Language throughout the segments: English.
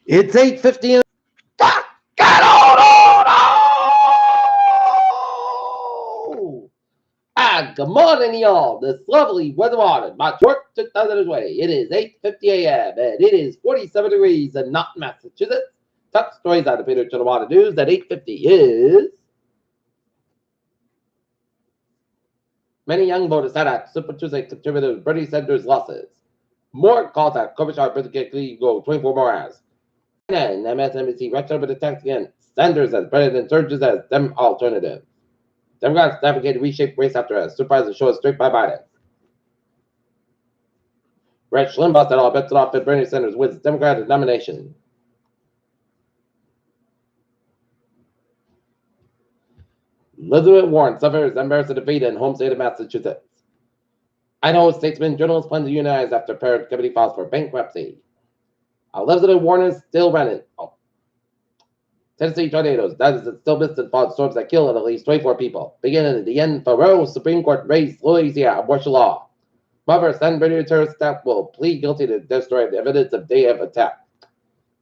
It's 8:50 and get on! Good morning, y'all. This lovely weather morning. My work took the other way. It is 8:50 a.m. and it is 47 degrees in Norton, Massachusetts. Top stories out of Peter Chilliwater News at 8:50 is many young voters said at Super Tuesday contributed to Bernie Sanders' losses. More calls at Klobuchar politically go 24 more hours. And MSNBC record attacks against Sanders as president surges as Dem alternative. Democrats navigate reshape race after a surprise to show a streak by Biden. Rush Limbaugh said all bets are off if Bernie Sanders wins Democratic nomination. Elizabeth Warren suffers embarrassing defeat in home state of Massachusetts. Idaho statesman journalists plan to unionize after parent company files for bankruptcy. Elizabeth Warren is still running. Tennessee tornadoes. That is still missing fog storms that killed at least 24 people. Beginning at the end, Farrell Supreme Court raised Louisiana abortion law. However, San Bernardino terrorist staff will plead guilty to destroying the evidence of day of attack.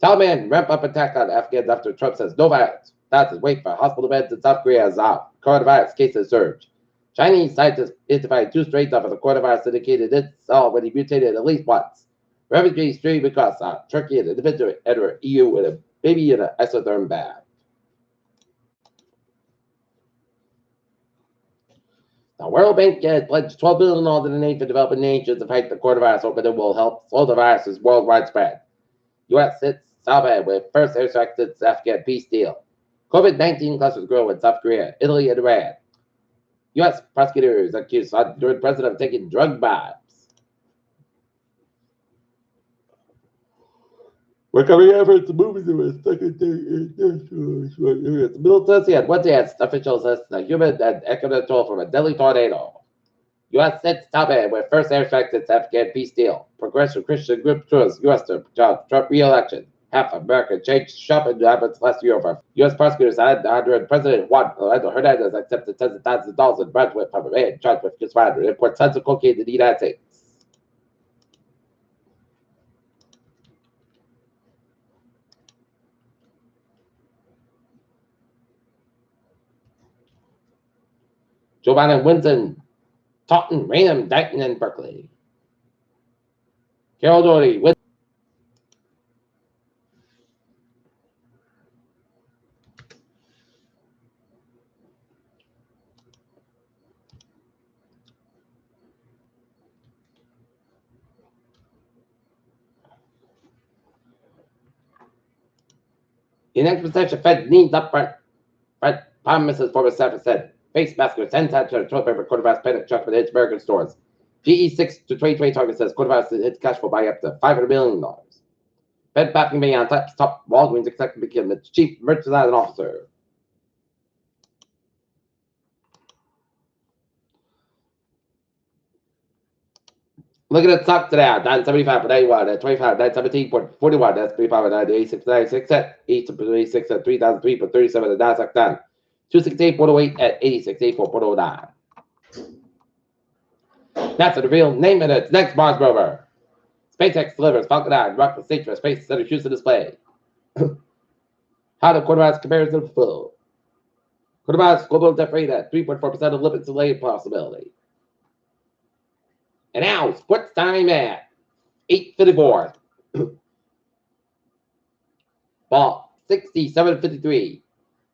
Taliban ramp up attack on Afghans after Trump says no violence. That's wait for hospital beds in South Korea as coronavirus cases surge. Chinese scientists identified two strains of the coronavirus indicated it's already mutated at least once. Refugees stream across Turkey and individually enter EU with a baby in an isotherm bath. The World Bank has pledged $12 billion to the aid for developing nations to fight the coronavirus, hoping it will help slow the virus's worldwide spread. U.S. sits Taliban with first airstrike since Afghan peace deal. COVID-19 clusters grow in South Korea, Italy, and Iran. U.S. prosecutors accuse the president of taking drug bribes. Recovery efforts moving to a secondary the Middle Tennessee had Wednesday officials assessed a human and economic toll from a deadly tornado. U.S. sent Taliban with first airstrike since Afghan peace deal. Progressive Christian group chose U.S. to Trump re-election. Half of America changed shopping habits last year over. U.S. prosecutors had President Juan Orlando Hernandez accepted tens of thousands of dollars in bribes from a man charged with conspiring to import tons of cocaine to the United States. Joe Biden wins in Taunton, Raynham, Dayton, and Berkeley. Carol Doherty wins. The next recession Fed needs up front. Fed promises former staff said face maskers 10 times to toilet paper coronavirus panic shock for the American stores. GE 6 to 2020 target says coronavirus hits cash flow by up to $500 million. Fed backing me on top Walgreens expected to become the chief merchandising officer. Look at the stock today, 975 for 91, at 25, 917.41, that's 35 at 86, 96 at 86 at 3003 for 37 at Nasdaq down. 268.08 at 86, 84.09. That's the real name of its next Mars rover. SpaceX delivers Falcon 9 rocket stage for Space Center Houston display. How the coronavirus compares to the flu. Coronavirus global death rate at 3.4% of limits delay possibility. And now, sports time at 8:54. Ball 67-53.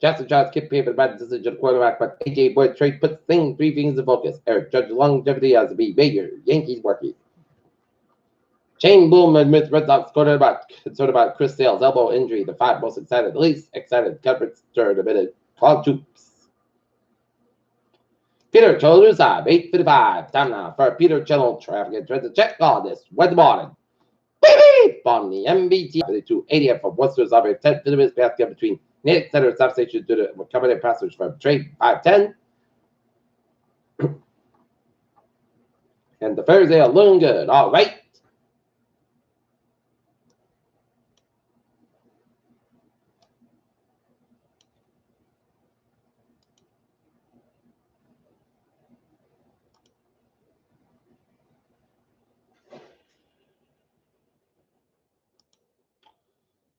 Justin Johns kept paper by the decision of quarterback, but AJ Boyd trade puts three things in focus. Eric Judge's longevity as a be major. Yankees working. Shane Bloom admits Red Sox quarterback concerned about Chris Sale's elbow injury. The five most excited, least excited conference turn admitted. Call troops. Peter Cholusa, 8:55. Time now for Peter Channel traffic and transit check on this Wednesday morning. Beep on the MBT 280 from Worcester's over 10 minutes basket between Natick Center and South Station due to recovered passengers from train 510. And the fares are looking good. All right.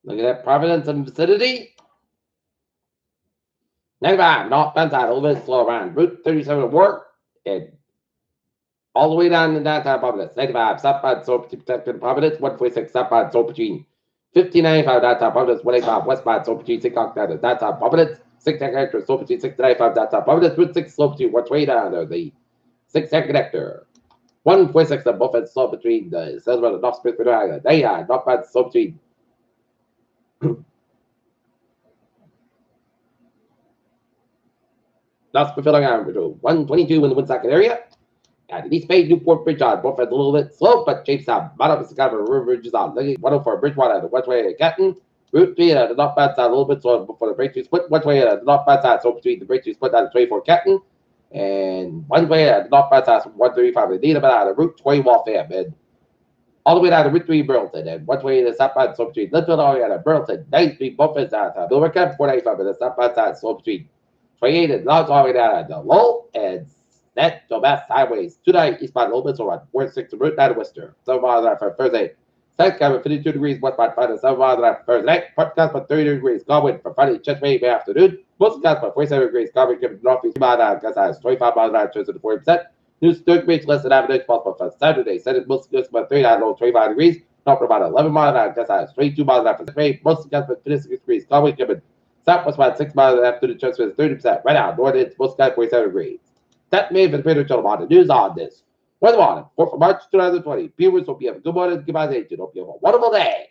Look at that Providence and vicinity. 95, northbound side, a little bit slow around. Route 37 to work. And all the way down to downtown Providence. 95, southbound, so protected Providence. 146, southbound, so between 1595 downtown Providence, 185 westbound, so between 6 o'clock downtown Providence. 6 connector, so between 695 downtown Providence. Route 6, slow between 120 down to the 6 connector. 146 of Buffett, slow between the Silver and North Smith, they are northbound, so between North Smith, 122 in the Woonsocket area. And East Bay, Newport Bridge on both a little bit slow, but Jamestown, bottom is kind of a river bridges on. 104 Bridgewater, one way to Canton. Route 3 at the northbound side, a little bit slow before the breakthrough split. One way at the northbound side, so between the breakthrough split on 24 Canton. And one way at the northbound side, 135 Adina, but out of Route 20 Waltham. And all the way down to Route 3 Burlington. And one way to the southbound, so between Linfield, all the way out of Burlington. 93 both ends out of Bill Camp, 495 at the southbound side, so between 28 and Logs all the way down to Lowell. And that go back sideways. Tonight, eastbound a little bit so on 46 Route 9 to Worcester. 7 miles an hour for Thursday. South Carolina 52 degrees, westbound 5 to 7 miles an hour for Thursday night. Part Wisconsin for 30 degrees. Godwin for Friday, Chesapeake Bay afternoon. Most Wisconsin for 47 degrees. Godwin given northeast 3 miles an hour. Wisconsin 25 miles an hour, turns to 40%. News 30 degrees less than average possible for Saturday. Saturday, most Wisconsin for 39 low 25 degrees. North for about 11 miles an hour. Wisconsin 22 miles an hour for Chesapeake. Most Wisconsin for 56 degrees. Godwin given southwest about 6 miles an hour to the transfer is 30%. Right now, north it's most Wisconsin 47 degrees. That may have been Peter Channel on the news on this. Weather on 4th of March 2020. Viewers, hope you have a good morning. Goodbye, hope you have a wonderful day.